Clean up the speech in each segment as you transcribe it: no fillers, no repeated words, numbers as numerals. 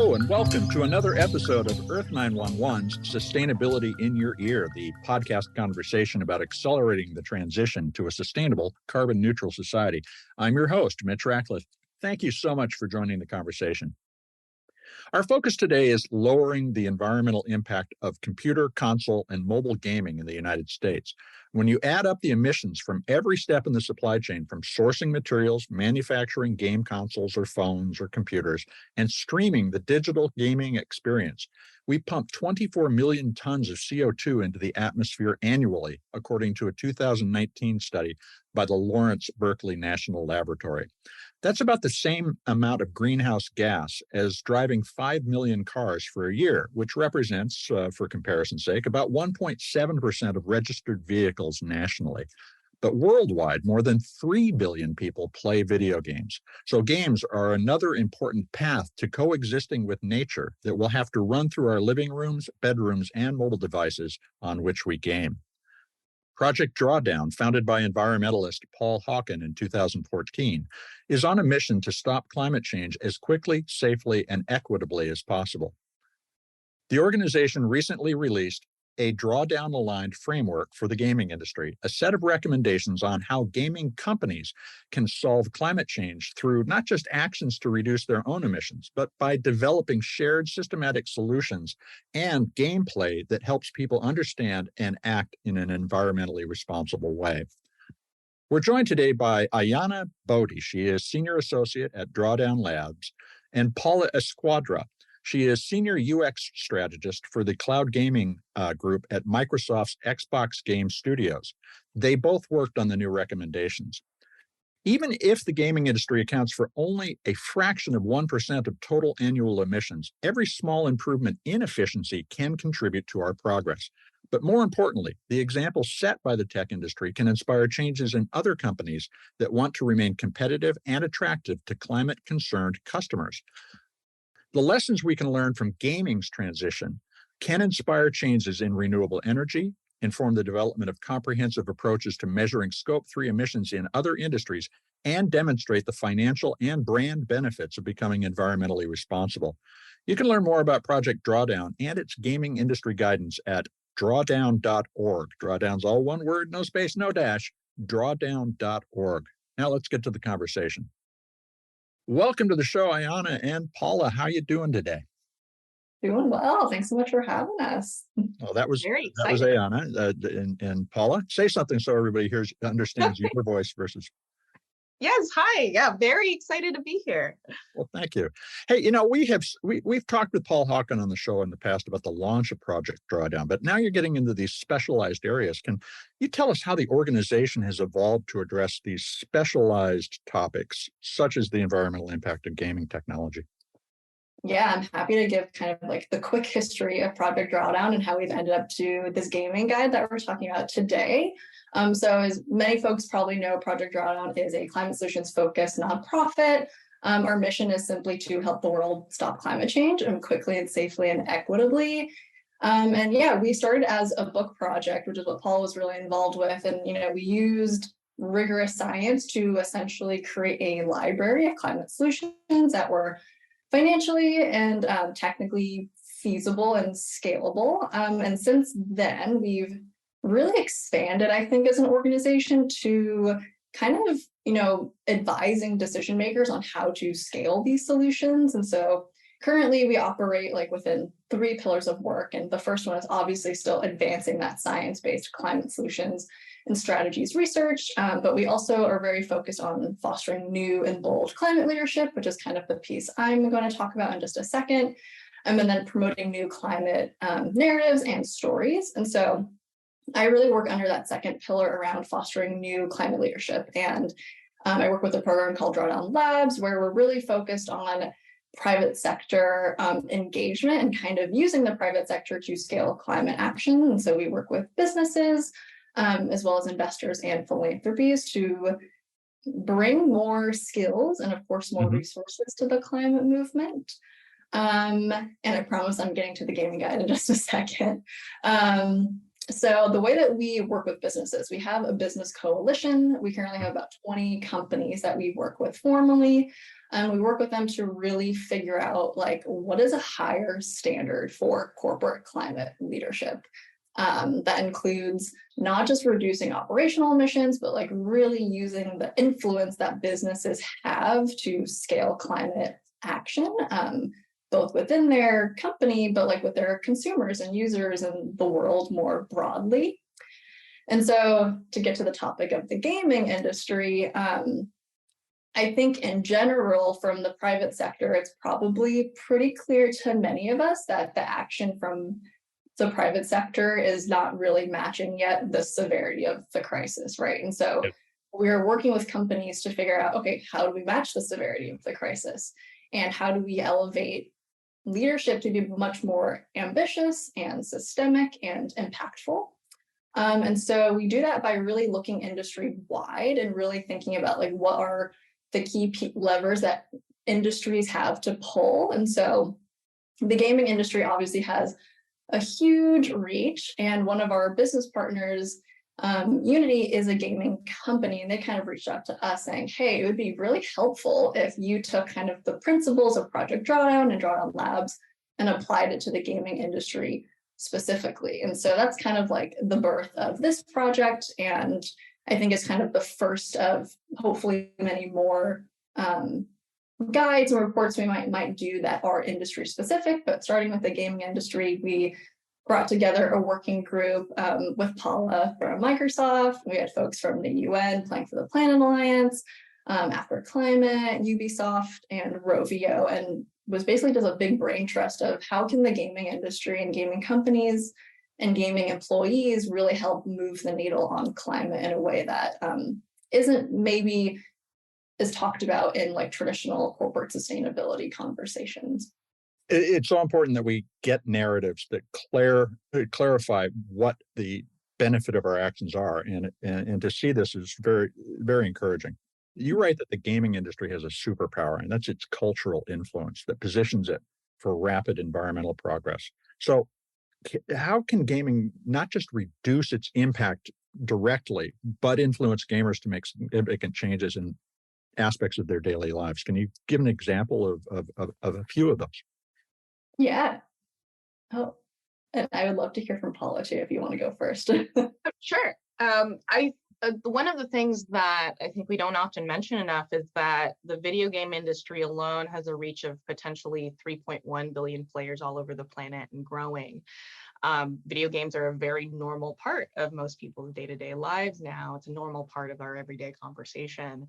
Hello and welcome to another episode of Earth911's Sustainability in Your Ear, the podcast conversation about accelerating the transition to a sustainable, carbon-neutral society. I'm your host, Mitch Ratcliffe. Thank you so much for joining the conversation. Our focus today is lowering the environmental impact of computer, console, and mobile gaming in the United States. When you add up the emissions from every step in the supply chain, from sourcing materials, manufacturing game consoles or phones or computers, and streaming the digital gaming experience, we pump 24 million tons of CO2 into the atmosphere annually, according to a 2019 study by the Lawrence Berkeley National Laboratory. That's about the same amount of greenhouse gas as driving 5 million cars for a year, which represents, for comparison's sake, about 1.7% of registered vehicles nationally. But worldwide, more than 3 billion people play video games. So games are another important path to coexisting with nature that will have to run through our living rooms, bedrooms, and mobile devices on which we game. Project Drawdown, founded by environmentalist Paul Hawken in 2014, is on a mission to stop climate change as quickly, safely, and equitably as possible. The organization recently released a drawdown-aligned framework for the gaming industry, a set of recommendations on how gaming companies can solve climate change through not just actions to reduce their own emissions, but by developing shared systematic solutions and gameplay that helps people understand and act in an environmentally responsible way. We're joined today by Aiyana Bodi. She is Senior Associate at Drawdown Labs, and Paula Escuardra. She is Senior UX Strategist for the cloud gaming group at Microsoft's Xbox Game Studios. They both worked on the new recommendations. Even if the gaming industry accounts for only a fraction of 1% of total annual emissions, every small improvement in efficiency can contribute to our progress. But more importantly, the example set by the tech industry can inspire changes in other companies that want to remain competitive and attractive to climate-concerned customers. The lessons we can learn from gaming's transition can inspire changes in renewable energy, inform the development of comprehensive approaches to measuring Scope 3 emissions in other industries, and demonstrate the financial and brand benefits of becoming environmentally responsible. You can learn more about Project Drawdown and its gaming industry guidance at drawdown.org. Drawdown's all one word, no space, no dash, drawdown.org. Now let's get to the conversation. Welcome to the show, Aiyana and Paula. How are you doing today? Doing well. Thanks so much for having us. Oh, that was Aiyana and Paula. Say something so everybody understands your voice versus. Yes, hi. Yeah, very excited to be here. Well, thank you. Hey, we've talked with Paul Hawken on the show in the past about the launch of Project Drawdown, but now you're getting into these specialized areas. Can you tell us how the organization has evolved to address these specialized topics, such as the environmental impact of gaming technology? Yeah, I'm happy to give kind of like the quick history of Project Drawdown and how we've ended up to this gaming guide that we're talking about today. So as many folks probably know, Project Drawdown is a climate solutions focused nonprofit. Our mission is simply to help the world stop climate change and quickly and safely and equitably. We started as a book project, which is what Paul was really involved with. And, we used rigorous science to essentially create a library of climate solutions that were financially and technically feasible and scalable. And since then, we've really expanded, I think, as an organization to kind of, advising decision makers on how to scale these solutions. And so currently we operate within 3 pillars of work. And the first one is obviously still advancing that science-based climate solutions and strategies research. But we also are very focused on fostering new and bold climate leadership, which is kind of the piece I'm going to talk about in just a second. And then promoting new climate narratives and stories. And so I really work under that second pillar around fostering new climate leadership. And I work with a program called Drawdown Labs, where we're really focused on private sector engagement and kind of using the private sector to scale climate action. And so we work with businesses as well as investors and philanthropies to bring more skills and, of course, more resources to the climate movement. And I promise I'm getting to the gaming guide in just a second. So the way that we work with businesses, we have a business coalition. We currently have about 20 companies that we work with formally. And we work with them to really figure out like what is a higher standard for corporate climate leadership. That includes not just reducing operational emissions, but like really using the influence that businesses have to scale climate action, both within their company, but like with their consumers and users and the world more broadly. And so to get to the topic of the gaming industry, I think in general, from the private sector, it's probably pretty clear to many of us that the action from the private sector is not really matching yet the severity of the crisis, right? And so we're working with companies to figure out, okay, how do we match the severity of the crisis? And how do we elevate leadership to be much more ambitious and systemic and impactful? And so we do that by really looking industry wide and really thinking about like what are the key levers that industries have to pull. And so the gaming industry obviously has a huge reach, and one of our business partners, Unity, is a gaming company, and they kind of reached out to us saying, hey, it would be really helpful if you took kind of the principles of Project Drawdown and Drawdown Labs and applied it to the gaming industry specifically. And so that's kind of like the birth of this project, and I think it's kind of the first of hopefully many more guides and reports we might do that are industry specific. But starting with the gaming industry, we brought together a working group with Paula from Microsoft. We had folks from the UN, Playing for the Planet Alliance, After Climate, Ubisoft, and Rovio, and was basically just a big brain trust of how can the gaming industry and gaming companies and gaming employees really help move the needle on climate in a way that isn't maybe is talked about in like traditional corporate sustainability conversations. It's so important that we get narratives that clarify what the benefit of our actions are, and to see this is very, very encouraging. You write that the gaming industry has a superpower, and that's its cultural influence that positions it for rapid environmental progress. So how can gaming not just reduce its impact directly, but influence gamers to make significant changes in aspects of their daily lives? Can you give an example of a few of those? Yeah. Oh, and I would love to hear from Paula too, if you want to go first. Sure. One of the things that I think we don't often mention enough is that the video game industry alone has a reach of potentially 3.1 billion players all over the planet and growing. Video games are a very normal part of most people's day-to-day lives now. It's a normal part of our everyday conversation.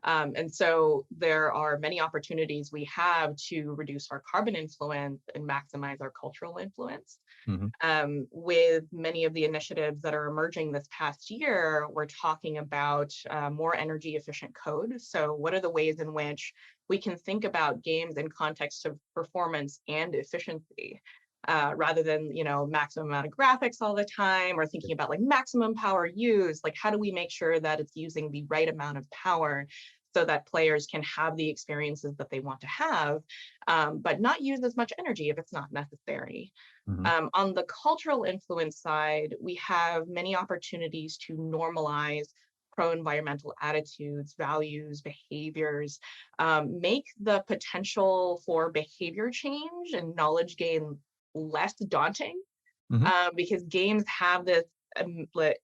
And so there are many opportunities we have to reduce our carbon influence and maximize our cultural influence. Mm-hmm. With many of the initiatives that are emerging this past year, we're talking about more energy efficient code. So what are the ways in which we can think about games in context of performance and efficiency? Rather than, maximum amount of graphics all the time, or thinking about like maximum power used, like how do we make sure that it's using the right amount of power so that players can have the experiences that they want to have, but not use as much energy if it's not necessary. Mm-hmm. On the cultural influence side, we have many opportunities to normalize pro-environmental attitudes, values, behaviors, make the potential for behavior change and knowledge gain less daunting, mm-hmm. Because games have this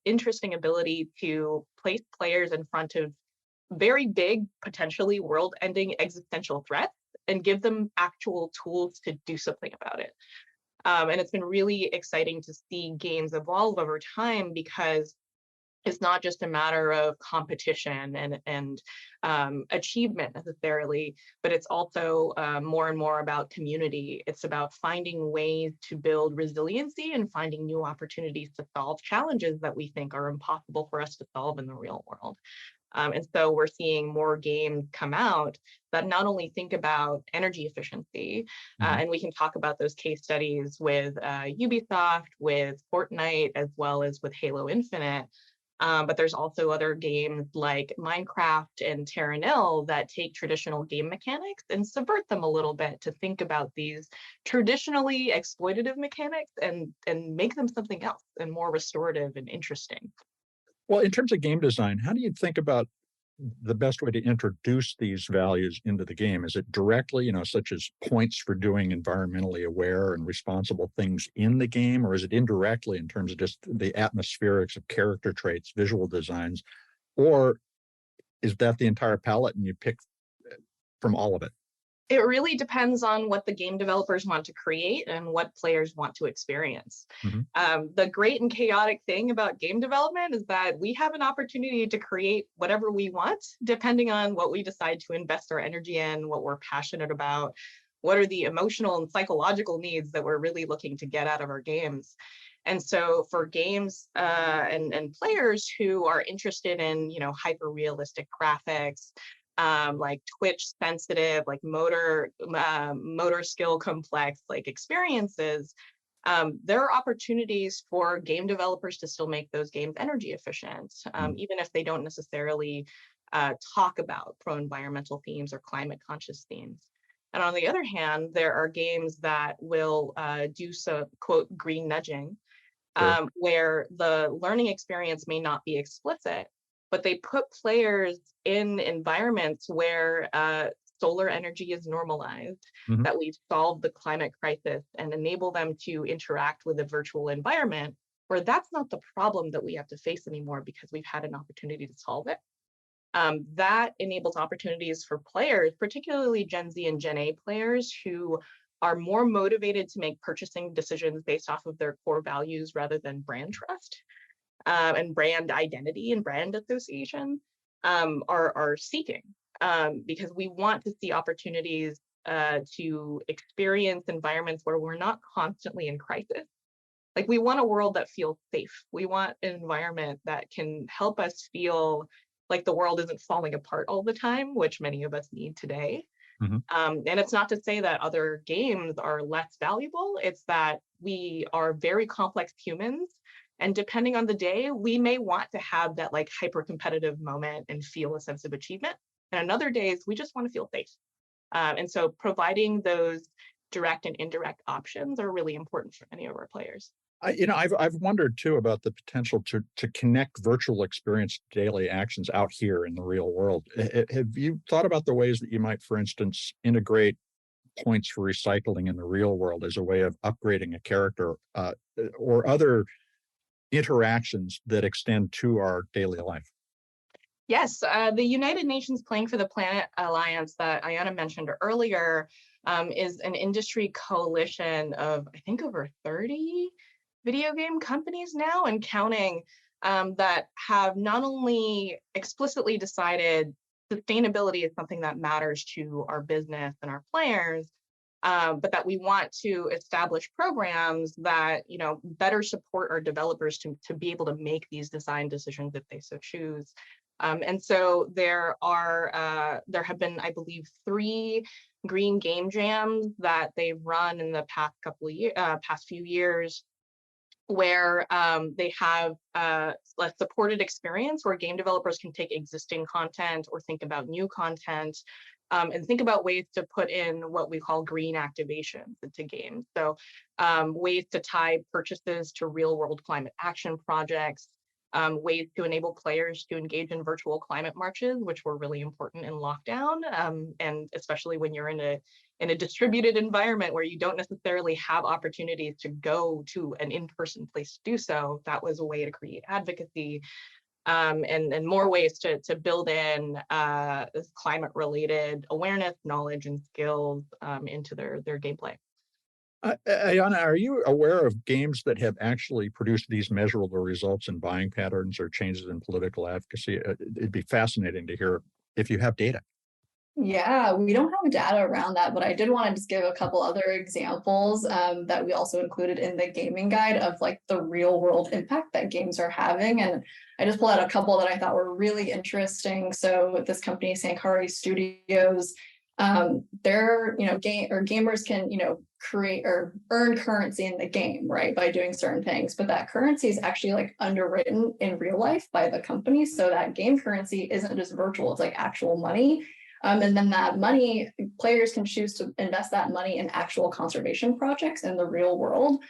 interesting ability to place players in front of very big, potentially world-ending existential threats and give them actual tools to do something about it. And it's been really exciting to see games evolve over time, because it's not just a matter of competition and achievement necessarily, but it's also more and more about community. It's about finding ways to build resiliency and finding new opportunities to solve challenges that we think are impossible for us to solve in the real world. And so we're seeing more games come out that not only think about energy efficiency, mm-hmm. And we can talk about those case studies with Ubisoft, with Fortnite, as well as with Halo Infinite. But there's also other games like Minecraft and Terra Nil that take traditional game mechanics and subvert them a little bit to think about these traditionally exploitative mechanics and make them something else and more restorative and interesting. Well, in terms of game design, how do you think about the best way to introduce these values into the game? Is it directly, such as points for doing environmentally aware and responsible things in the game, or is it indirectly in terms of just the atmospherics of character traits, visual designs, or is that the entire palette and you pick from all of it? It really depends on what the game developers want to create and what players want to experience. The great and chaotic thing about game development is that we have an opportunity to create whatever we want, depending on what we decide to invest our energy in, what we're passionate about, what are the emotional and psychological needs that we're really looking to get out of our games. And so for games and players who are interested in, hyper realistic graphics, like Twitch sensitive, like motor skill complex, like experiences, there are opportunities for game developers to still make those games energy efficient, even if they don't necessarily talk about pro-environmental themes or climate conscious themes. And on the other hand, there are games that will do so, quote, green nudging, where the learning experience may not be explicit, but they put players in environments where solar energy is normalized, that we've solved the climate crisis, and enable them to interact with a virtual environment where that's not the problem that we have to face anymore because we've had an opportunity to solve it. That enables opportunities for players, particularly Gen Z and Gen A players, who are more motivated to make purchasing decisions based off of their core values rather than brand trust. And brand identity and brand association are seeking, because we want to see opportunities to experience environments where we're not constantly in crisis. Like, we want a world that feels safe. We want an environment that can help us feel like the world isn't falling apart all the time, which many of us need today. And it's not to say that other games are less valuable. It's that we are very complex humans. And depending on the day, we may want to have that like hyper competitive moment and feel a sense of achievement. And on other days, we just want to feel safe. And so providing those direct and indirect options are really important for many of our players. I've wondered too about the potential to connect virtual experience to daily actions out here in the real world. Have you thought about the ways that you might, for instance, integrate points for recycling in the real world as a way of upgrading a character, or other interactions that extend to our daily life? Yes, the United Nations Playing for the Planet Alliance that Aiyana mentioned earlier is an industry coalition of, I think, over 30 video game companies now and counting, that have not only explicitly decided sustainability is something that matters to our business and our players, but that we want to establish programs that better support our developers to be able to make these design decisions if they so choose. And so there have been, I believe, 3 green game jams that they've run in the past few years, where they have a supported experience where game developers can take existing content or think about new content, and think about ways to put in what we call green activations into games. So ways to tie purchases to real world climate action projects, ways to enable players to engage in virtual climate marches, which were really important in lockdown, and especially when you're in a distributed environment where you don't necessarily have opportunities to go to an in-person place to do so. That was a way to create advocacy, and more ways to build in climate-related awareness, knowledge, and skills into their gameplay. Aiyana, are you aware of games that have actually produced these measurable results in buying patterns or changes in political advocacy? It'd be fascinating to hear if you have data. Yeah, we don't have data around that, but I did want to just give a couple other examples that we also included in the gaming guide of like the real world impact that games are having. And I just pulled out a couple that I thought were really interesting. So this company, Sankari Studios, gamers can, create or earn currency in the game, right, by doing certain things. But that currency is actually like underwritten in real life by the company. So that game currency isn't just virtual, it's like actual money. And then that money, players can choose to invest that money in actual conservation projects in the real world,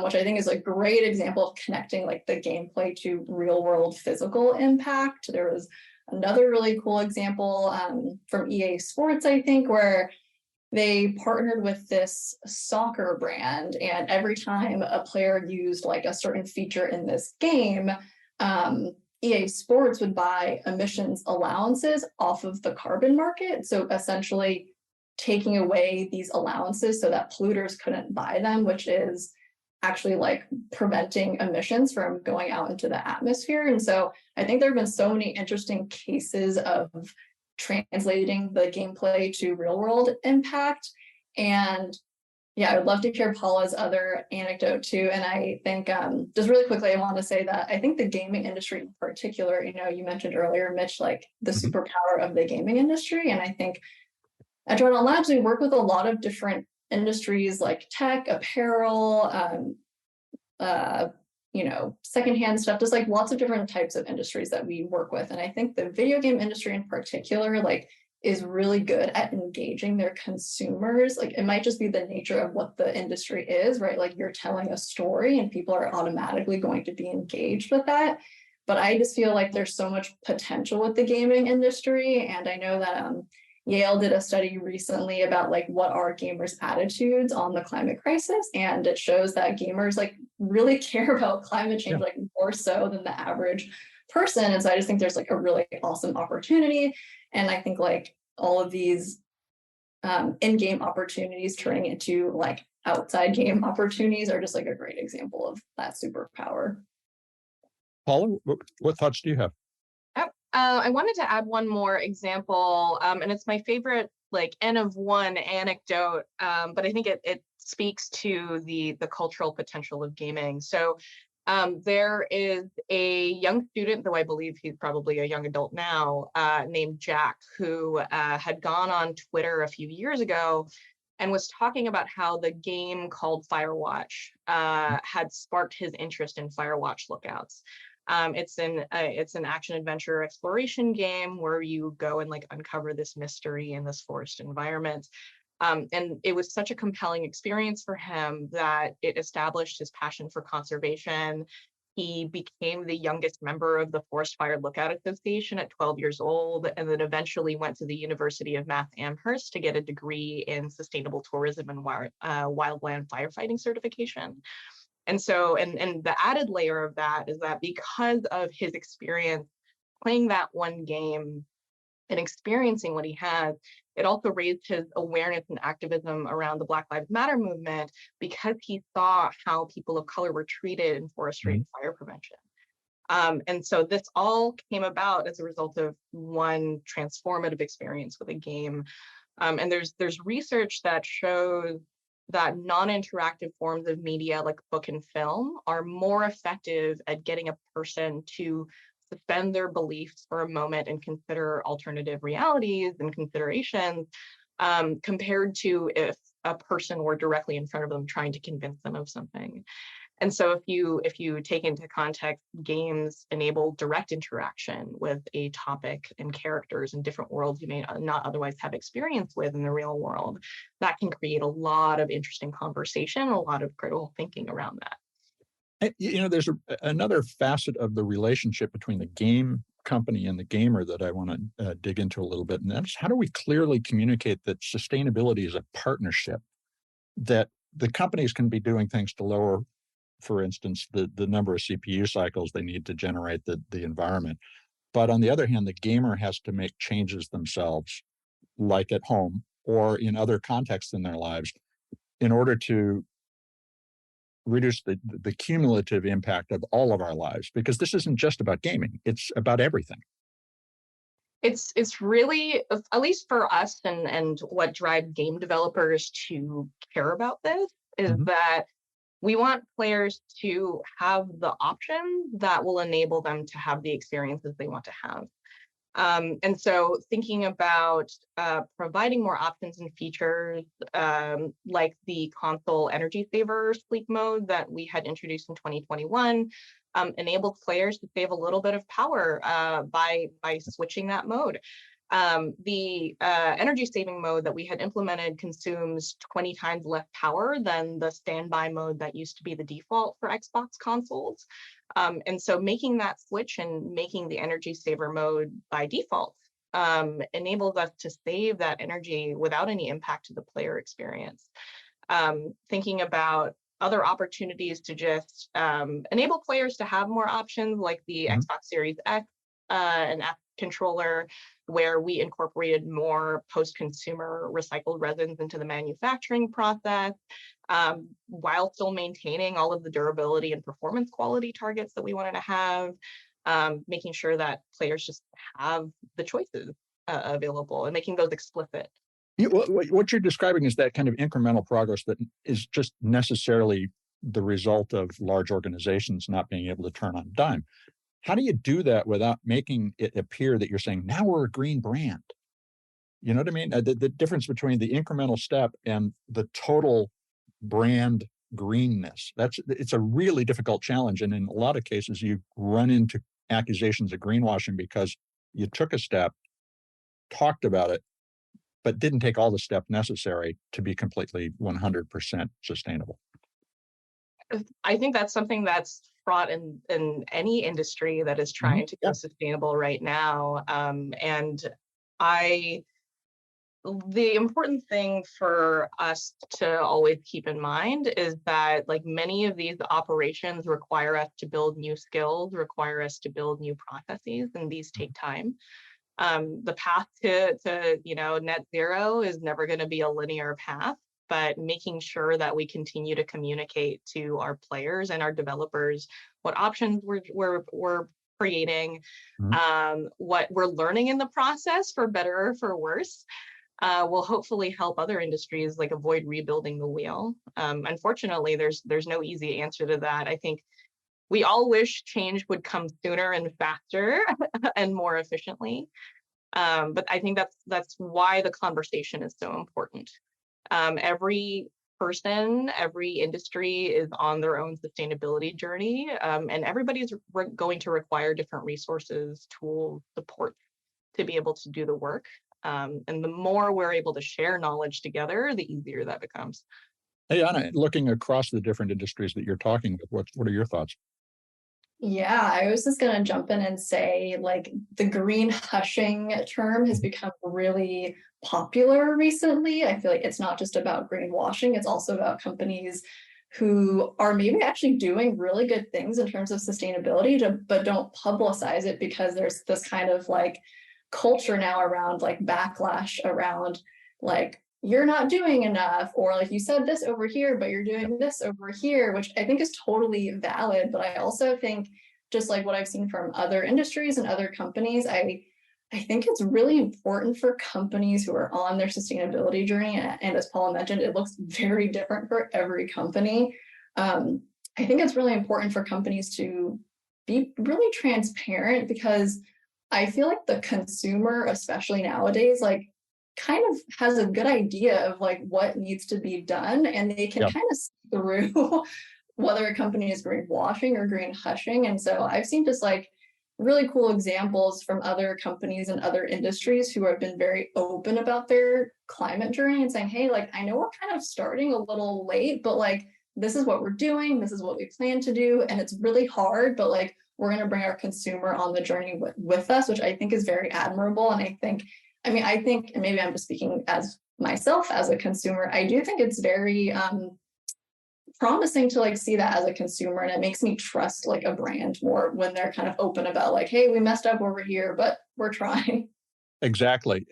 which I think is a great example of connecting like the gameplay to real world physical impact. There was another really cool example from EA Sports, I think, where they partnered with this soccer brand, and every time a player used like a certain feature in this game, EA Sports would buy emissions allowances off of the carbon market. So essentially taking away these allowances so that polluters couldn't buy them, which is actually like preventing emissions from going out into the atmosphere. And so I think there have been so many interesting cases of translating the gameplay to real world impact. And yeah, I would love to hear Paula's other anecdote too. And I think just really quickly, I want to say that I think the gaming industry in particular, you mentioned earlier, Mitch, like the superpower of the gaming industry. And I think at Drawdown Labs, we work with a lot of different industries like tech, apparel, secondhand stuff, just like lots of different types of industries that we work with. And I think the video game industry in particular, like, is really good at engaging their consumers. Like, it might just be the nature of what the industry is, right? Like, you're telling a story and people are automatically going to be engaged with that. But I just feel like there's so much potential with the gaming industry. And I know that Yale did a study recently about like what are gamers' attitudes on the climate crisis, and it shows that gamers like really care about climate change, like more so than the average person. And so I just think there's like a really awesome opportunity, and I think like all of these in-game opportunities turning into like outside game opportunities are just like a great example of that superpower. Paula, what thoughts do you have? I wanted to add one more example, and it's my favorite, like, N of one anecdote, but I think it speaks to the cultural potential of gaming. So there is a young student, though I believe he's probably a young adult now, named Jack, who had gone on Twitter a few years ago and was talking about how the game called Firewatch had sparked his interest in Firewatch lookouts. It's an action adventure exploration game where you go and like uncover this mystery in this forest environment. And it was such a compelling experience for him that it established his passion for conservation. He became the youngest member of the Forest Fire Lookout Association at 12 years old, and then eventually went to the University of Mass Amherst to get a degree in sustainable tourism and wildland firefighting certification. And so, and the added layer of that is that because of his experience playing that one game and experiencing what he had, it also raised his awareness and activism around the Black Lives Matter movement, because he saw how people of color were treated in forestry and fire prevention. And so this all came about as a result of one transformative experience with a game. And there's research that shows that non-interactive forms of media like book and film are more effective at getting a person to suspend their beliefs for a moment and consider alternative realities and considerations, compared to if a person were directly in front of them trying to convince them of something. And so if you take into context, games enable direct interaction with a topic and characters in different worlds you may not otherwise have experience with in the real world. That can create a lot of interesting conversation, a lot of critical thinking around that. There's another facet of the relationship between the game company and the gamer that I want to dig into a little bit, and that's how do we clearly communicate that sustainability is a partnership, that the companies can be doing things to lower, for instance, the number of CPU cycles they need to generate the environment. But on the other hand, the gamer has to make changes themselves, like at home or in other contexts in their lives, in order to reduce the cumulative impact of all of our lives, because this isn't just about gaming, it's about everything. It's really, at least for us, and what drives game developers to care about this is that we want players to have the options that will enable them to have the experiences they want to have. And so thinking about providing more options and features, like the console energy saver sleep mode that we had introduced in 2021, enabled players to save a little bit of power by switching that mode. The energy saving mode that we had implemented consumes 20 times less power than the standby mode that used to be the default for Xbox consoles. And so making that switch and making the energy saver mode by default enables us to save that energy without any impact to the player experience. Thinking about other opportunities to just enable players to have more options, like the Xbox Series X and F controller, where we incorporated more post-consumer recycled resins into the manufacturing process, while still maintaining all of the durability and performance quality targets that we wanted to have, making sure that players just have the choices available and making those explicit. What you're describing is that kind of incremental progress that is just necessarily the result of large organizations not being able to turn on a dime. How do you do that without making it appear that you're saying, now we're a green brand? You know what I mean? The difference between the incremental step and the total brand greenness, it's a really difficult challenge. And in a lot of cases, you run into accusations of greenwashing because you took a step, talked about it, but didn't take all the steps necessary to be completely 100% sustainable. I think that's something that's fraught in any industry that is trying to go sustainable right now. And the important thing for us to always keep in mind is that, like, many of these operations require us to build new skills, require us to build new processes, and these take time. The path to net zero is never going to be a linear path, but making sure that we continue to communicate to our players and our developers what options we're creating, what we're learning in the process, for better or for worse, will hopefully help other industries like avoid rebuilding the wheel. Unfortunately, there's no easy answer to that. I think we all wish change would come sooner and faster and more efficiently. But I think that's why the conversation is so important. Every person, every industry is on their own sustainability journey, and everybody's going to require different resources, tools, support to be able to do the work. And the more we're able to share knowledge together, the easier that becomes. Hey, Aiyana, looking across the different industries that you're talking with, what are your thoughts? Yeah, I was just going to jump in and say, like, the green hushing term has become really popular recently. I feel like it's not just about greenwashing, it's also about companies who are maybe actually doing really good things in terms of sustainability, but don't publicize it because there's this kind of like culture now around like backlash around like, you're not doing enough, or like you said this over here, but you're doing this over here, which I think is totally valid. But I also think, just like what I've seen from other industries and other companies, I think it's really important for companies who are on their sustainability journey, and as Paula mentioned, it looks very different for every company. I think it's really important for companies to be really transparent, because I feel like the consumer, especially nowadays, like kind of has a good idea of like what needs to be done, and they can kind of see through whether a company is greenwashing or green hushing. And so I've seen just like really cool examples from other companies and other industries who have been very open about their climate journey and saying, hey, like, I know we're kind of starting a little late, but like, this is what we're doing, this is what we plan to do, and it's really hard, but like, we're going to bring our consumer on the journey with us, which I think is very admirable. And I think, and maybe I'm just speaking as myself as a consumer, I do think it's very promising to like see that as a consumer, and it makes me trust like a brand more when they're kind of open about like, hey, we messed up over here, but we're trying. Exactly.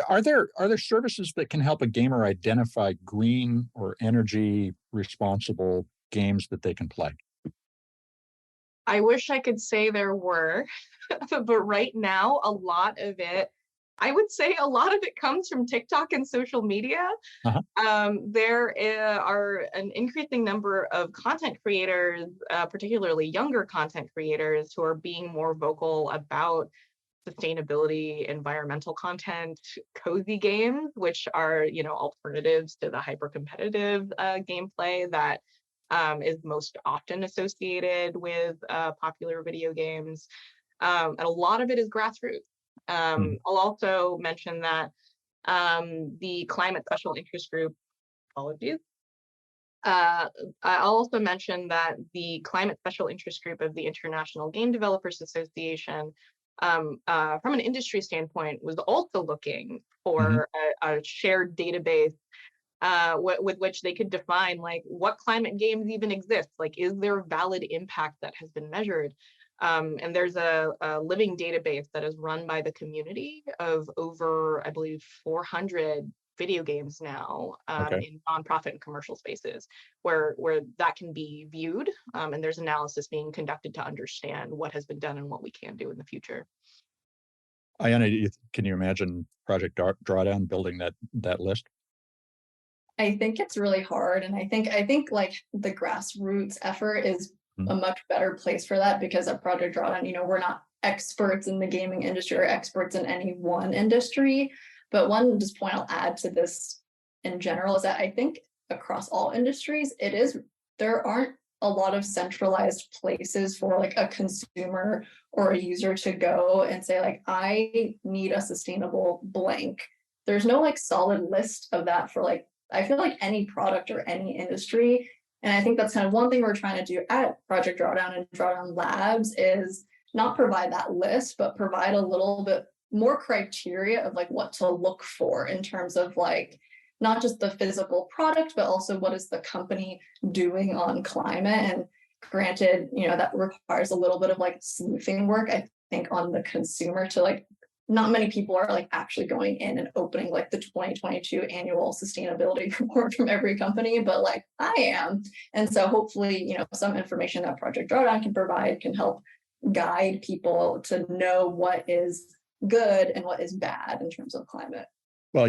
Are there services that can help a gamer identify green or energy responsible games that they can play? I wish I could say there were, but right now, I would say a lot of it comes from TikTok and social media. There are an increasing number of content creators, particularly younger content creators, who are being more vocal about sustainability, environmental content, cozy games, which are, alternatives to the hyper-competitive gameplay that is most often associated with popular video games. And a lot of it is grassroots. I'll also mention that the Climate Special Interest Group, apologies, I'll also mention that the Climate Special Interest Group of the International Game Developers Association, from an industry standpoint, was also looking for a shared database with which they could define like what climate games even exist. Like, is there valid impact that has been measured? And there's a living database that is run by the community of over, I believe, 400 video games now in nonprofit and commercial spaces where that can be viewed, and there's analysis being conducted to understand what has been done and what we can do in the future. Aiyana, can you imagine Project Drawdown building that list? I think it's really hard, and I think like the grassroots effort is a much better place for that, because at Project Drawdown, we're not experts in the gaming industry or experts in any one industry. But one just point I'll add to this in general is that I think across all industries, there aren't a lot of centralized places for like a consumer or a user to go and say like, I need a sustainable blank. There's no like solid list of that for like, I feel like any product or any industry. And I think that's kind of one thing we're trying to do at Project Drawdown and Drawdown Labs is not provide that list, but provide a little bit more criteria of like what to look for in terms of like not just the physical product, but also what is the company doing on climate. And granted, that requires a little bit of like sleuthing work, I think, on the consumer to like, not many people are like actually going in and opening like the 2022 annual sustainability report from every company, but like I am. And so hopefully, some information that Project Drawdown can provide can help guide people to know what is good and what is bad in terms of climate. Well,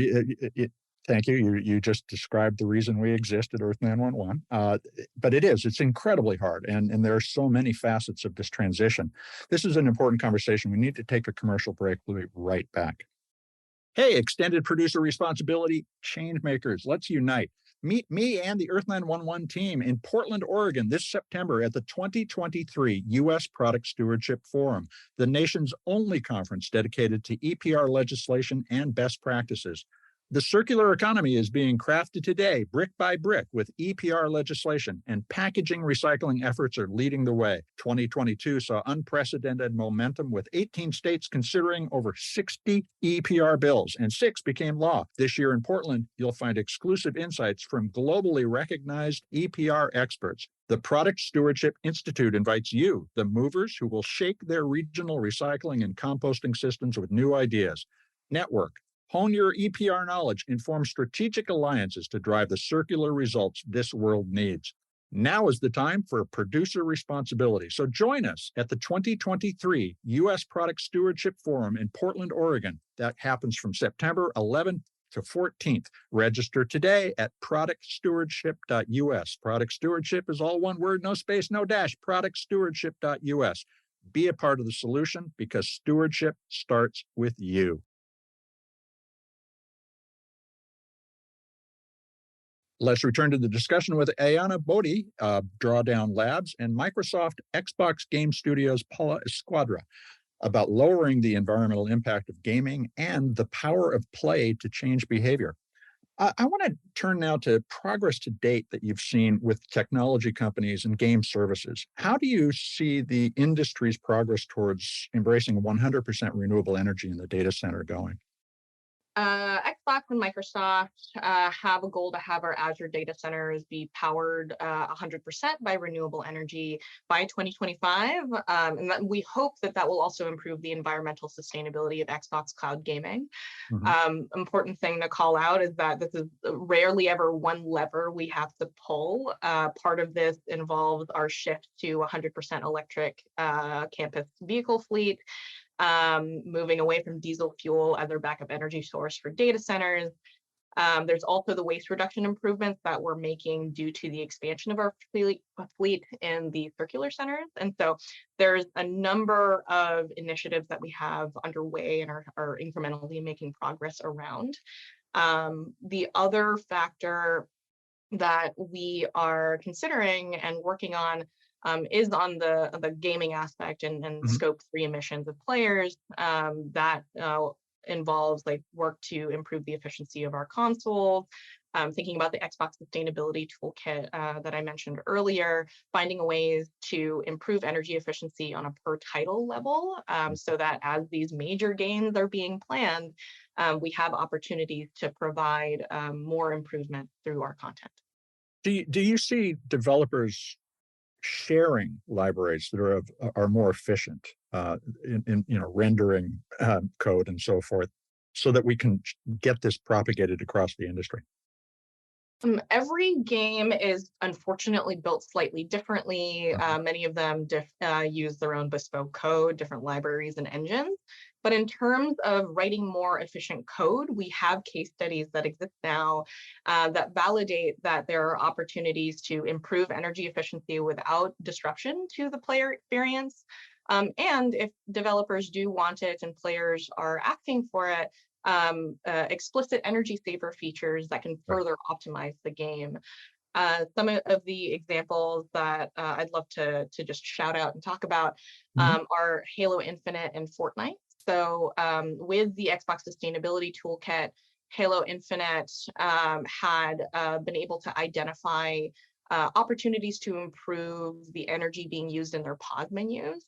thank you. You just described the reason we exist at Earth911. But it's incredibly hard. And there are so many facets of this transition. This is an important conversation. We need to take a commercial break. We'll be right back. Hey, extended producer responsibility, change makers, let's unite. Meet me and the Earth911 team in Portland, Oregon this September at the 2023 U.S. Product Stewardship Forum, the nation's only conference dedicated to EPR legislation and best practices. The circular economy is being crafted today, brick by brick, with EPR legislation, and packaging recycling efforts are leading the way. 2022 saw unprecedented momentum, with 18 states considering over 60 EPR bills, and 6 became law. This year in Portland, you'll find exclusive insights from globally recognized EPR experts. The Product Stewardship Institute invites you, the movers who will shake their regional recycling and composting systems with new ideas. Network. Hone your EPR knowledge and form strategic alliances to drive the circular results this world needs. Now is the time for producer responsibility. So join us at the 2023 U.S. Product Stewardship Forum in Portland, Oregon. That happens from September 11th to 14th. Register today at productstewardship.us. Product stewardship is all one word, no space, no dash. Productstewardship.us. Be a part of the solution, because stewardship starts with you. Let's return to the discussion with Aiyana Bodi, Drawdown Labs, and Microsoft Xbox Game Studios' Paula Escuardra about lowering the environmental impact of gaming and the power of play to change behavior. I want to turn now to progress to date that you've seen with technology companies and game services. How do you see the industry's progress towards embracing 100% renewable energy in the data center going? Xbox and Microsoft have a goal to have our Azure data centers be powered 100% by renewable energy by 2025. And we hope that will also improve the environmental sustainability of Xbox cloud gaming. Important thing to call out is that this is rarely ever one lever we have to pull. Part of this involves our shift to 100% electric campus vehicle fleet. Moving away from diesel fuel as our backup energy source for data centers. There's also the waste reduction improvements that we're making due to the expansion of our fleet in the circular centers. And so there's a number of initiatives that we have underway and are incrementally making progress around. The other factor that we are considering and working on is on the gaming aspect and scope 3 emissions of players. That involves like work to improve the efficiency of our consoles, thinking about the Xbox Sustainability Toolkit that I mentioned earlier, finding ways to improve energy efficiency on a per title level, so that as these major games are being planned, we have opportunities to provide more improvement through our content. Do you see developers sharing libraries that are more efficient in rendering code and so forth, so that we can get this propagated across the industry? Every game is unfortunately built slightly differently. Many of them use their own bespoke code, different libraries and engines. But in terms of writing more efficient code, we have case studies that exist now that validate that there are opportunities to improve energy efficiency without disruption to the player experience. And if developers do want it and players are asking for it, explicit energy saver features that can further optimize the game. Some of the examples that I'd love to just shout out and talk about are Halo Infinite and Fortnite. So with the Xbox Sustainability Toolkit, Halo Infinite had been able to identify opportunities to improve the energy being used in their pause menus.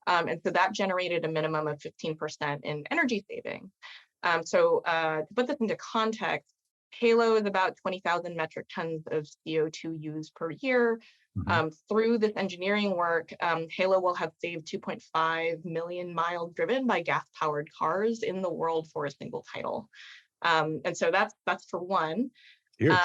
And so that generated a minimum of 15% in energy savings. So to put this into context, Halo is about 20,000 metric tons of CO2 used per year. Through this engineering work, Halo will have saved 2.5 million miles driven by gas-powered cars in the world for a single title. And so that's for one. Huge.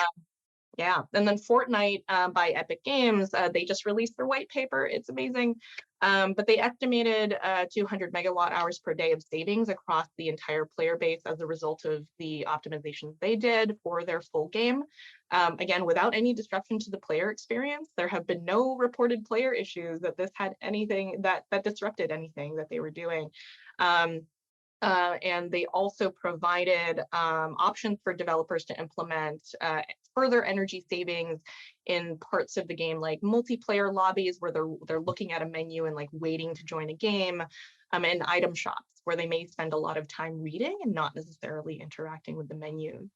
Yeah, and then Fortnite by Epic Games, they just released their white paper. It's amazing. But they estimated 200 megawatt hours per day of savings across the entire player base as a result of the optimizations they did for their full game. Again, without any disruption to the player experience, there have been no reported player issues that this had anything that disrupted anything that they were doing. And they also provided options for developers to implement further energy savings in parts of the game, like multiplayer lobbies where they're looking at a menu and like waiting to join a game, and item shops where they may spend a lot of time reading and not necessarily interacting with the menus.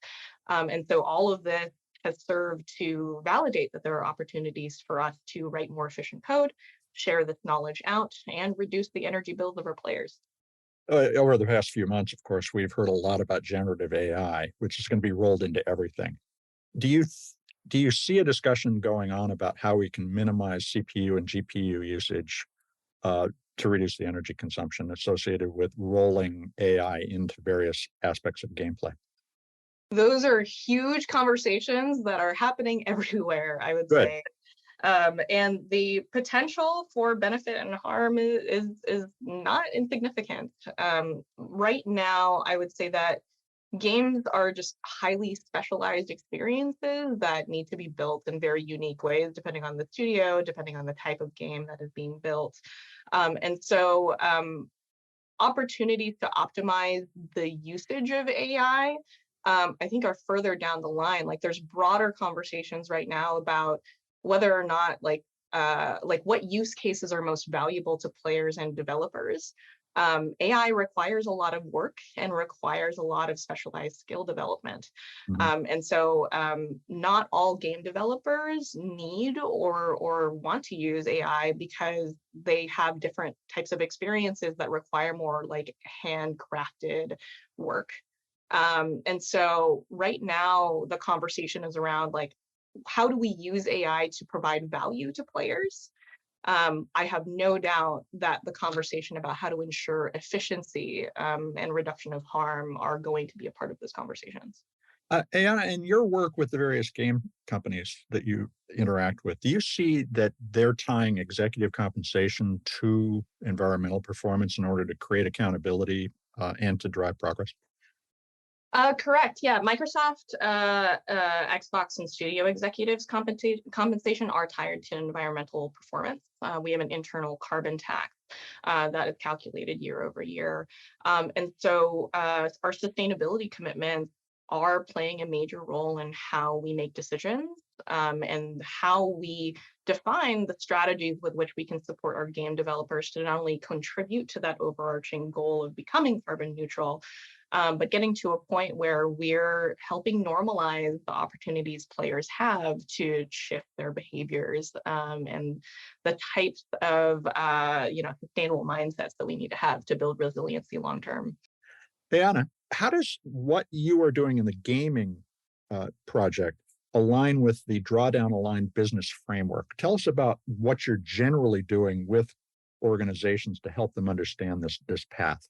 And so all of this has served to validate that there are opportunities for us to write more efficient code, share this knowledge out, and reduce the energy bills of our players. Over the past few months, of course, we've heard a lot about generative AI, which is going to be rolled into everything. Do you see a discussion going on about how we can minimize CPU and GPU usage to reduce the energy consumption associated with rolling AI into various aspects of gameplay? Those are huge conversations that are happening everywhere, I would say. And the potential for benefit and harm is not insignificant. Right now, I would say that games are just highly specialized experiences that need to be built in very unique ways, depending on the studio, depending on the type of game that is being built. And so opportunities to optimize the usage of AI, I think are further down the line. Like there's broader conversations right now about whether or not like what use cases are most valuable to players and developers. AI requires a lot of work and requires a lot of specialized skill development. And so not all game developers need or want to use AI because they have different types of experiences that require more like handcrafted work. And so right now the conversation is around like, how do we use AI to provide value to players? I have no doubt that the conversation about how to ensure efficiency and reduction of harm are going to be a part of those conversations. Aiyana, in your work with the various game companies that you interact with, do you see that they're tying executive compensation to environmental performance in order to create accountability and to drive progress? Correct. Yeah, Microsoft, Xbox, and studio executives' compensation are tied to environmental performance. We have an internal carbon tax that is calculated year over year. And so our sustainability commitments are playing a major role in how we make decisions, and how we define the strategies with which we can support our game developers to not only contribute to that overarching goal of becoming carbon neutral, but getting to a point where we're helping normalize the opportunities players have to shift their behaviors, and the types of sustainable mindsets that we need to have to build resiliency long term. Aiyana, how does what you are doing in the gaming project align with the drawdown-aligned business framework? Tell us about what you're generally doing with organizations to help them understand this path.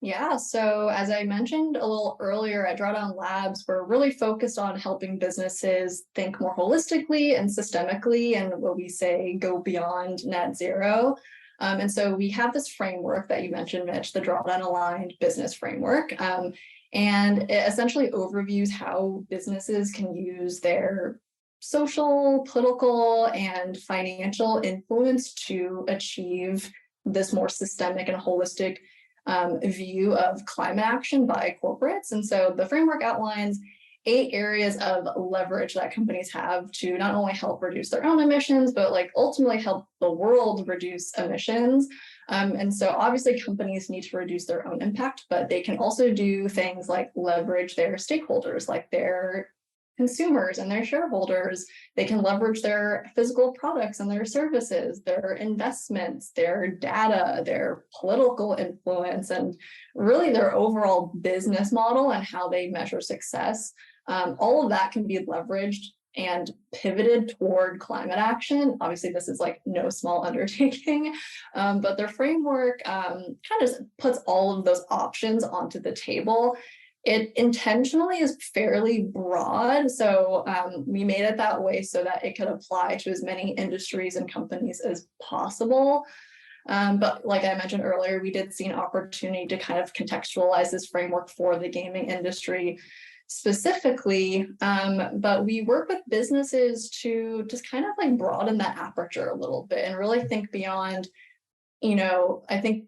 Yeah, so as I mentioned a little earlier at Drawdown Labs, we're really focused on helping businesses think more holistically and systemically, and what we say go beyond net zero. And so we have this framework that you mentioned, Mitch, the Drawdown-aligned business framework. And it essentially overviews how businesses can use their social, political, and financial influence to achieve this more systemic and holistic view of climate action by corporates. And so the framework outlines 8 areas of leverage that companies have to not only help reduce their own emissions, but like ultimately help the world reduce emissions. And so obviously companies need to reduce their own impact, but they can also do things like leverage their stakeholders, like their consumers and their shareholders. They can leverage their physical products and their services, their investments, their data, their political influence, and really their overall business model and how they measure success. All of that can be leveraged and pivoted toward climate action. Obviously, this is like no small undertaking, but their framework kind of puts all of those options onto the table. It intentionally is fairly broad, so we made it that way so that it could apply to as many industries and companies as possible. But like I mentioned earlier, we did see an opportunity to kind of contextualize this framework for the gaming industry specifically, but we work with businesses to just kind of like broaden that aperture a little bit and really think beyond, I think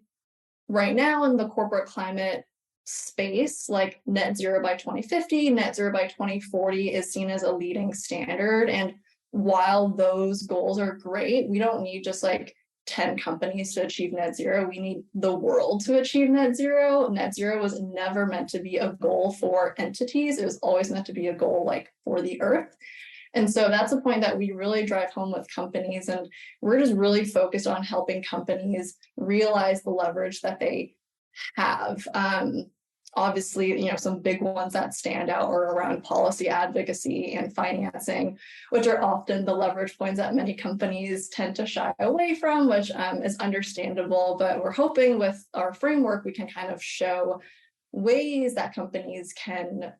right now in the corporate climate space, like net zero by 2050, net zero by 2040 is seen as a leading standard. And while those goals are great, we don't need just like 10 companies to achieve net zero. We need the world to achieve net zero. Net zero was never meant to be a goal for entities. It was always meant to be a goal like for the earth. And so that's a point that we really drive home with companies. And we're just really focused on helping companies realize the leverage that they have. Obviously, some big ones that stand out are around policy advocacy and financing, which are often the leverage points that many companies tend to shy away from, which is understandable. But we're hoping with our framework, we can kind of show ways that companies can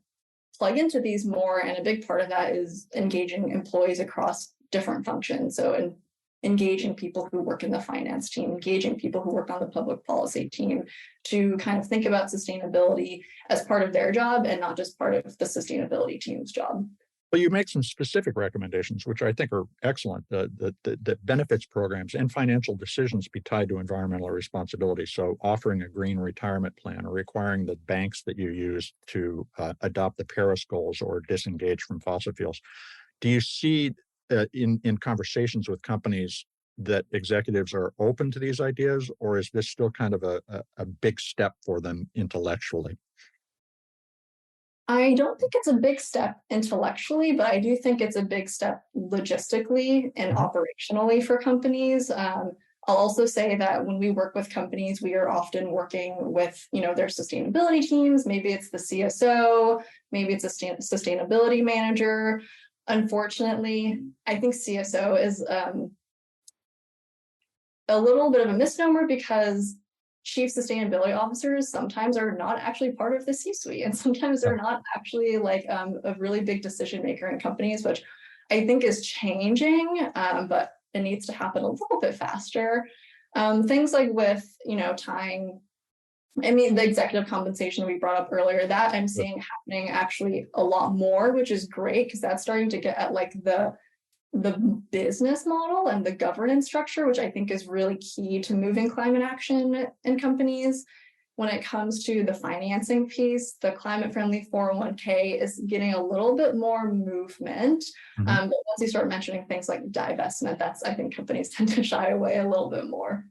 plug into these more. And a big part of that is engaging employees across different functions. So engaging people who work in the finance team, engaging people who work on the public policy team to kind of think about sustainability as part of their job and not just part of the sustainability team's job. Well, you make some specific recommendations, which I think are excellent, that benefits programs and financial decisions be tied to environmental responsibility. So offering a green retirement plan or requiring the banks that you use to adopt the Paris goals or disengage from fossil fuels. Do you see in conversations with companies that executives are open to these ideas, or is this still kind of a big step for them intellectually? I don't think it's a big step intellectually, but I do think it's a big step logistically and operationally for companies. I'll also say that when we work with companies, we are often working with, their sustainability teams. Maybe it's the CSO, maybe it's a sustainability manager. Unfortunately, I think CSO is a little bit of a misnomer because chief sustainability officers sometimes are not actually part of the C-suite, and sometimes they're not actually like a really big decision maker in companies, which I think is changing, but it needs to happen a little bit faster. Things like with, tying, the executive compensation we brought up earlier, that I'm seeing happening actually a lot more, which is great because that's starting to get at like the business model and the governance structure, which I think is really key to moving climate action in companies. when it comes to the financing piece, the climate-friendly 401k is getting a little bit more movement. But once you start mentioning things like divestment, I think companies tend to shy away a little bit more.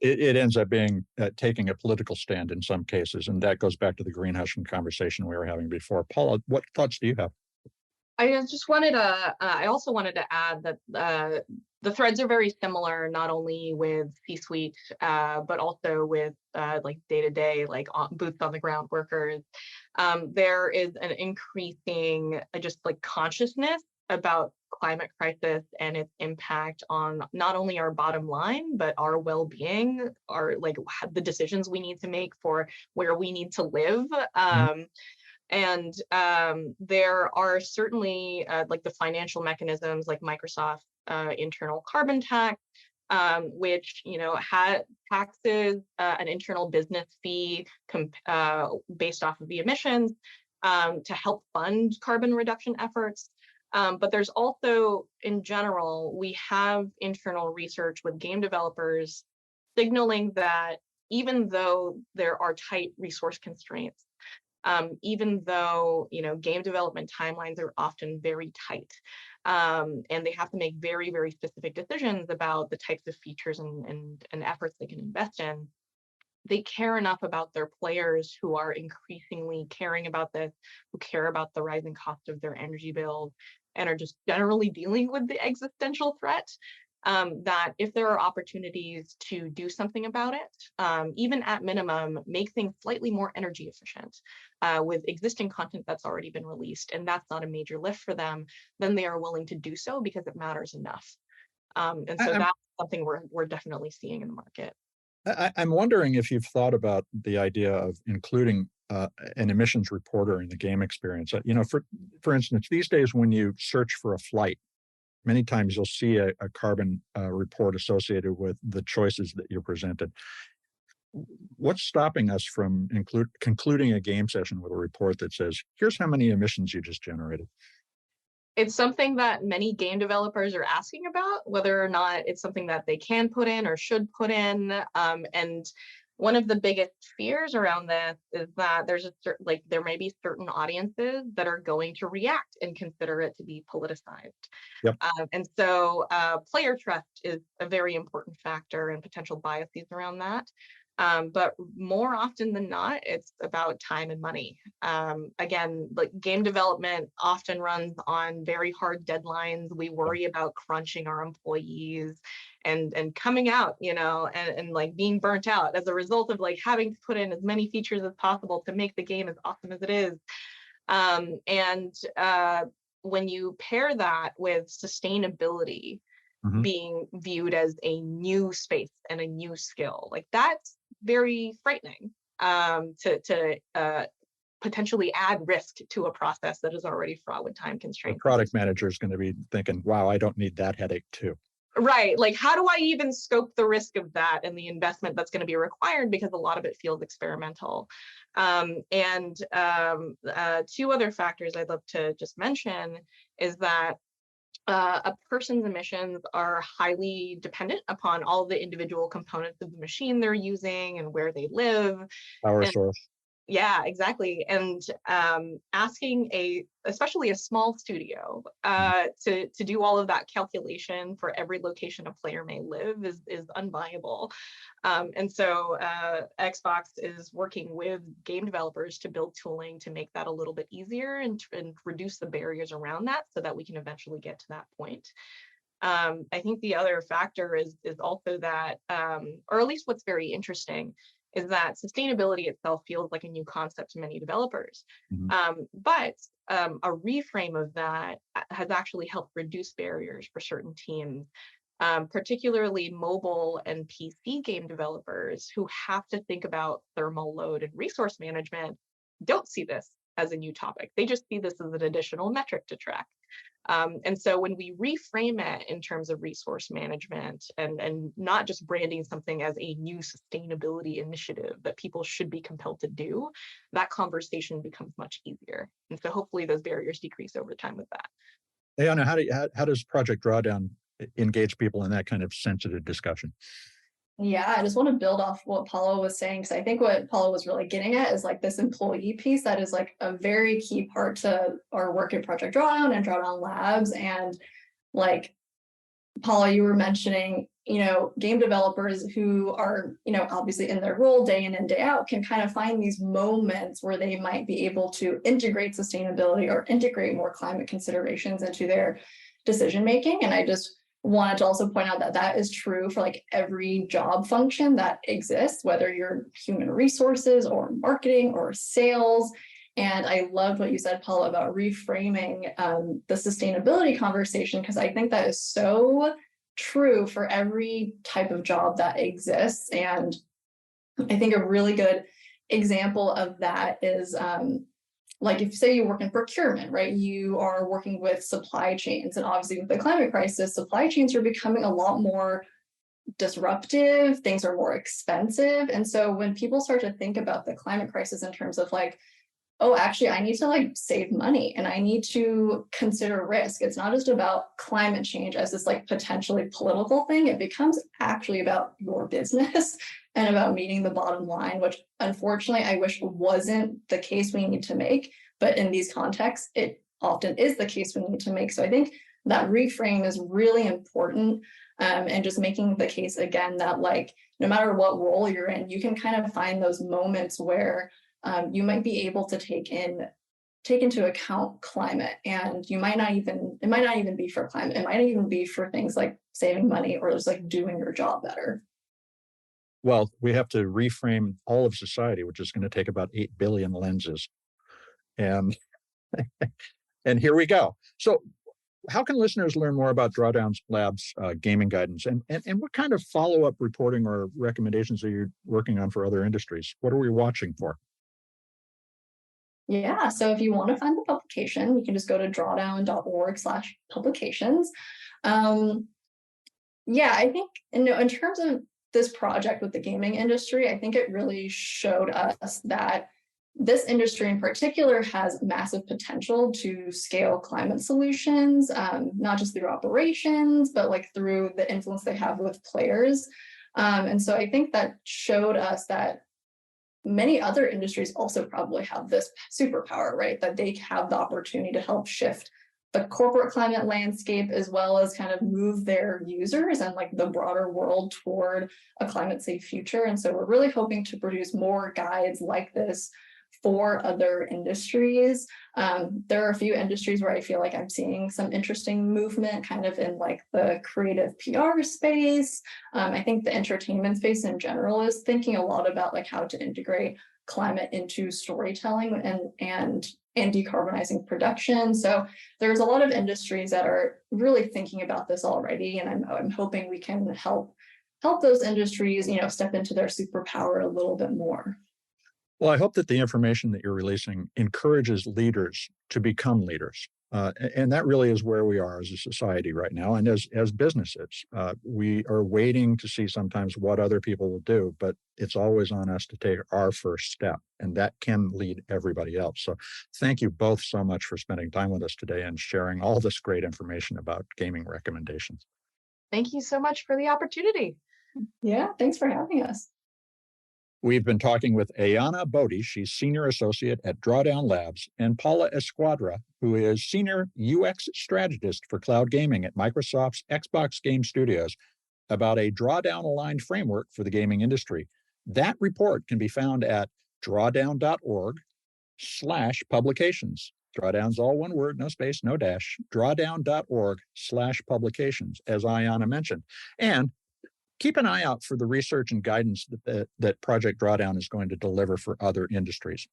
It ends up being taking a political stand in some cases, and that goes back to the greenwashing conversation we were having before. Paula, what thoughts do you have? I also wanted to add that the threads are very similar, not only with C-suite, but also with like day-to-day, like boots on the ground workers. There is an increasing just like consciousness about climate crisis and its impact on not only our bottom line, but our well-being, our like the decisions we need to make for where we need to live. And there are certainly like the financial mechanisms like Microsoft internal carbon tax, which taxes an internal business fee based off of the emissions to help fund carbon reduction efforts. But there's also, in general, we have internal research with game developers signaling that even though there are tight resource constraints, even though game development timelines are often very tight, and they have to make very, very specific decisions about the types of features and efforts they can invest in, they care enough about their players who are increasingly caring about this, who care about the rising cost of their energy bills, and are just generally dealing with the existential threat, that if there are opportunities to do something about it, even at minimum, make things slightly more energy efficient with existing content that's already been released, and that's not a major lift for them, then they are willing to do so because it matters enough. And so that's something we're definitely seeing in the market. I'm wondering if you've thought about the idea of including an emissions reporter in the game experience. For instance, these days when you search for a flight, many times you'll see a carbon report associated with the choices that you're presented. What's stopping us from concluding a game session with a report that says, here's how many emissions you just generated? It's something that many game developers are asking about, whether or not it's something that they can put in or should put in. And one of the biggest fears around this is that there may be certain audiences that are going to react and consider it to be politicized. Yep. And so player trust is a very important factor and potential biases around that. But more often than not, it's about time and money. Again, like game development often runs on very hard deadlines. We worry about crunching our employees and coming out, and like being burnt out as a result of like having to put in as many features as possible to make the game as awesome as it is. When you pair that with sustainability, being viewed as a new space and a new skill, like that's very frightening to potentially add risk to a process that is already fraught with time constraints. The product manager is going to be thinking, wow, I don't need that headache too. Right. Like, how do I even scope the risk of that and the investment that's going to be required, because a lot of it feels experimental. Two other factors I'd love to just mention is that a person's emissions are highly dependent upon all the individual components of the machine they're using and where they live. Power source. Yeah, exactly. And asking especially a small studio to do all of that calculation for every location a player may live is unviable. And so Xbox is working with game developers to build tooling to make that a little bit easier and reduce the barriers around that so that we can eventually get to that point. I think the other factor is also that, or at least what's very interesting, is that sustainability itself feels like a new concept to many developers. But a reframe of that has actually helped reduce barriers for certain teams, particularly mobile and PC game developers who have to think about thermal load and resource management don't see this as a new topic. They just see this as an additional metric to track. And so when we reframe it in terms of resource management and not just branding something as a new sustainability initiative that people should be compelled to do, that conversation becomes much easier. And so hopefully those barriers decrease over time with that. Aiyana, how does Project Drawdown engage people in that kind of sensitive discussion? Yeah, I just want to build off what Paula was saying, because I think what Paula was really getting at is like this employee piece that is like a very key part to our work at Project Drawdown and Drawdown Labs. And like Paula, you were mentioning, game developers who are, obviously in their role day in and day out can kind of find these moments where they might be able to integrate sustainability or integrate more climate considerations into their decision making. And I just wanted to also point out that that is true for like every job function that exists, whether you're human resources or marketing or sales. And I loved what you said, Paula, about reframing the sustainability conversation, because I think that is so true for every type of job that exists. And I think a really good example of that is like if say you work in procurement, right? You are working with supply chains, and obviously with the climate crisis, supply chains are becoming a lot more disruptive, things are more expensive. And so when people start to think about the climate crisis in terms of like, oh, actually, I need to like save money and I need to consider risk. It's not just about climate change as this like potentially political thing. It becomes actually about your business and about meeting the bottom line, which unfortunately I wish wasn't the case we need to make. But in these contexts, it often is the case we need to make. So I think that reframe is really important. And just making the case again that like, no matter what role you're in, you can kind of find those moments where you might be able to take into account climate, and it might not even be for climate. It might even be for things like saving money or just like doing your job better. Well, we have to reframe all of society, which is going to take about 8 billion lenses. And here we go. So how can listeners learn more about Drawdown Labs gaming guidance, and what kind of follow-up reporting or recommendations are you working on for other industries? What are we watching for? Yeah, so if you want to find the publication, you can just go to drawdown.org/publications. Yeah, I think in terms of this project with the gaming industry, I think it really showed us that this industry in particular has massive potential to scale climate solutions, not just through operations, but like through the influence they have with players. And so I think that showed us that many other industries also probably have this superpower, right? That they have the opportunity to help shift the corporate climate landscape, as well as kind of move their users and like the broader world toward a climate safe future. And so we're really hoping to produce more guides like this for other industries. There are a few industries where I feel like I'm seeing some interesting movement kind of in like the creative PR space. I think the entertainment space in general is thinking a lot about like how to integrate climate into storytelling and decarbonizing production. So there's a lot of industries that are really thinking about this already. And I'm hoping we can help those industries, step into their superpower a little bit more. Well, I hope that the information that you're releasing encourages leaders to become leaders. And that really is where we are as a society right now. And as businesses, we are waiting to see sometimes what other people will do, but it's always on us to take our first step. And that can lead everybody else. So thank you both so much for spending time with us today and sharing all this great information about gaming recommendations. Thank you so much for the opportunity. Yeah, thanks for having us. We've been talking with Aiyana Bodi, she's Senior Associate at Drawdown Labs, and Paula Escuardra, who is Senior UX Strategist for Cloud Gaming at Microsoft's Xbox Game Studios, about a drawdown-aligned framework for the gaming industry. That report can be found at drawdown.org/publications. Drawdown's all one word, no space, no dash. Drawdown.org/publications, as Aiyana mentioned. And keep an eye out for the research and guidance that Project Drawdown is going to deliver for other industries.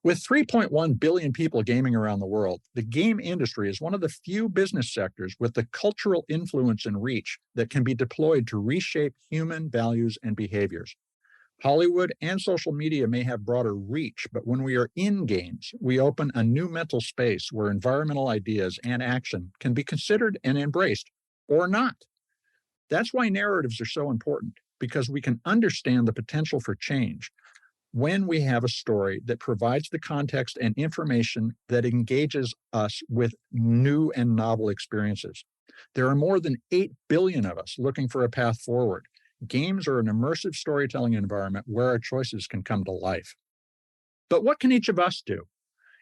With 3.1 billion people gaming around the world, the game industry is one of the few business sectors with the cultural influence and reach that can be deployed to reshape human values and behaviors. Hollywood and social media may have broader reach, but when we are in games, we open a new mental space where environmental ideas and action can be considered and embraced, or not. That's why narratives are so important, because we can understand the potential for change when we have a story that provides the context and information that engages us with new and novel experiences. There are more than 8 billion of us looking for a path forward, Games are an immersive storytelling environment where our choices can come to life. But what can each of us do?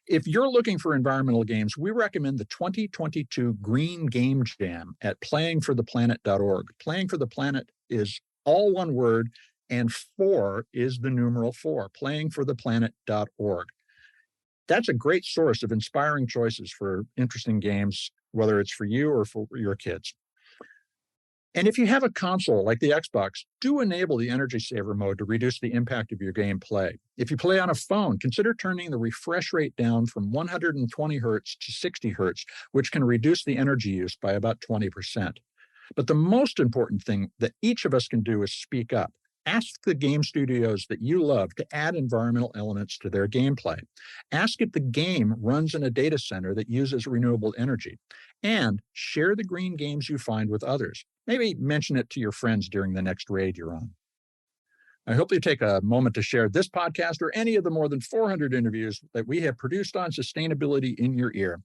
If you're looking for environmental games, we recommend the 2022 Green Game Jam at playingfortheplanet.org. Playing for the Planet is all one word, and 4 is the numeral 4, playingfortheplanet.org. That's a great source of inspiring choices for interesting games, whether it's for you or for your kids. And if you have a console like the Xbox, do enable the energy saver mode to reduce the impact of your gameplay. If you play on a phone, consider turning the refresh rate down from 120 hertz to 60 hertz, which can reduce the energy use by about 20%. But the most important thing that each of us can do is speak up. Ask the game studios that you love to add environmental elements to their gameplay. Ask if the game runs in a data center that uses renewable energy. And share the green games you find with others. Maybe mention it to your friends during the next raid you're on. I hope you take a moment to share this podcast or any of the more than 400 interviews that we have produced on sustainability in your ear.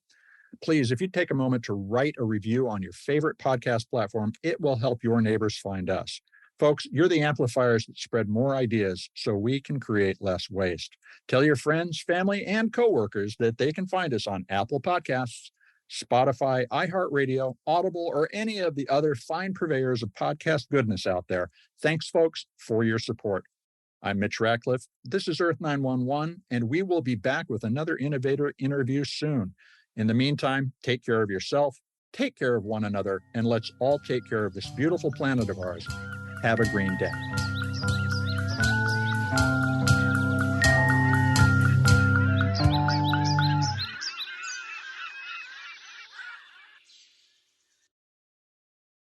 Please, if you take a moment to write a review on your favorite podcast platform, it will help your neighbors find us. Folks, you're the amplifiers that spread more ideas so we can create less waste. Tell your friends, family, and coworkers that they can find us on Apple Podcasts, Spotify, iHeartRadio, Audible, or any of the other fine purveyors of podcast goodness out there. Thanks, folks, for your support. I'm Mitch Ratcliffe. This is Earth 911, and we will be back with another innovator interview soon. In the meantime, take care of yourself, take care of one another, and let's all take care of this beautiful planet of ours. Have a green day.